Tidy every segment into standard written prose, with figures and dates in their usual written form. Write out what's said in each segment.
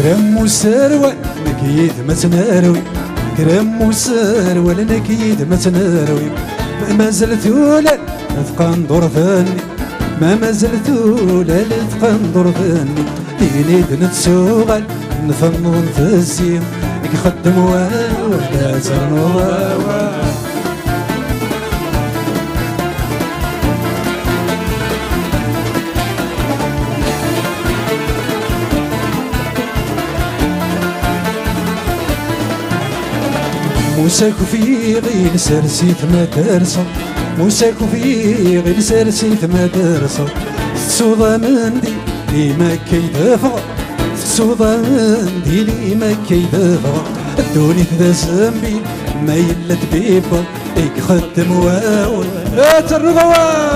كرم وسروال نكيد ما تناروي، كرم وسروال نكيد ما تناروي. ما زلت ولا تبقى ندور فاني، ما زلت ولا تبقى ندور فاني. ينيد نتسوغل نفنض نفزيم، يخدم ولا تنوض. موساكو في غير سرسيت ما درسو، موساكو في غير سرسيت ما درسو. السوضة مندي لي ما كيدفغ، السوضة مندي لي ما كيدفغ. الدوني ذا زنبي ما يلت بيبا يخدم واول ترغوا.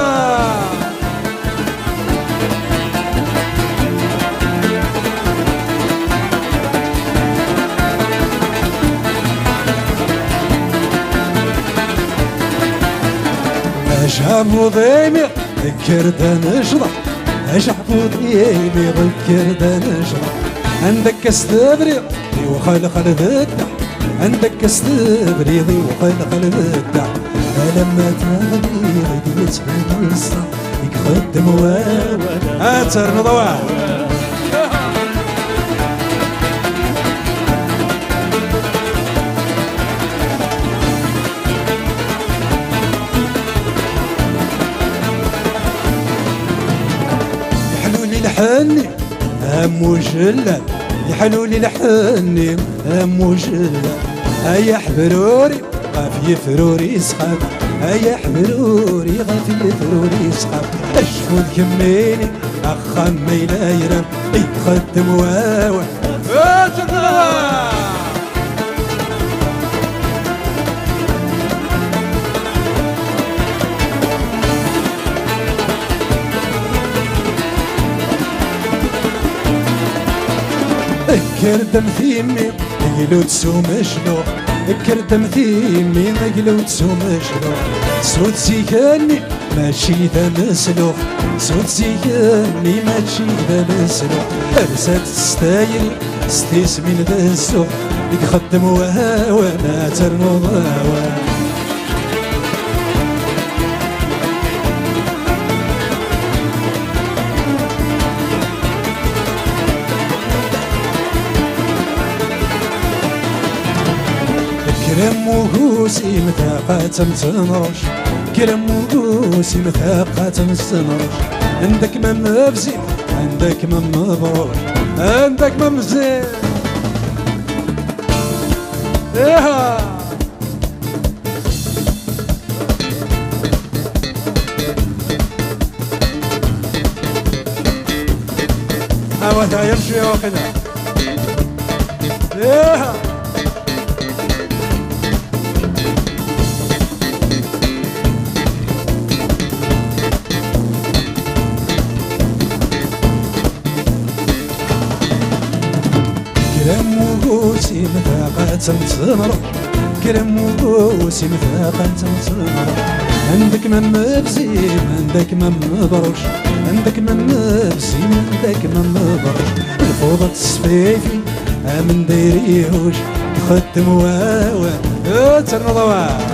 أشعبو ضيمي ذكر دا نشرح، أشعبو ضيمي ذكر دا نشرح. عندك استبري وخلق الذدع، عندك استبري وخلق الذدع. لما تغني غيدي يتبني الصح يخدم واوا أتر نضوع. يحني هم وجلال، يحلولي لحني هم وجلال. هيا حبروري غافي فروري صحاب، هيا حبروري غافي فروري صحاب. اشفود كميني اخا ما يلايرم يتخدم واوا كردم ثيمي قلو تسوم شلوخ، كردم ثيمي قلو تسوم شلوخ. سود سيكاني ماشي ذا مسلوخ، سود سيكاني ماشي ذا مسلوخ. ارسات تستايل ستيس من ذا السوق يخدم واوا ما ترنوض واوا. كرم وقوسي مثاقات تنرش، كرم وقوسي مثاقات تنرش. عندك ما مبزي عندك ما مبروش، عندك ما مزين ايها. هذا يمشي واخدها ايها. كرم وقوسي مثاقات تنرش، كرم وقوسي مثاقات تنرش. عندك من مبزيم عندك من مبروش، عندك من مبزيم عندك من مبروش. الفوضى السفيفي من دايريهوش تخدم واوا ترنضوا.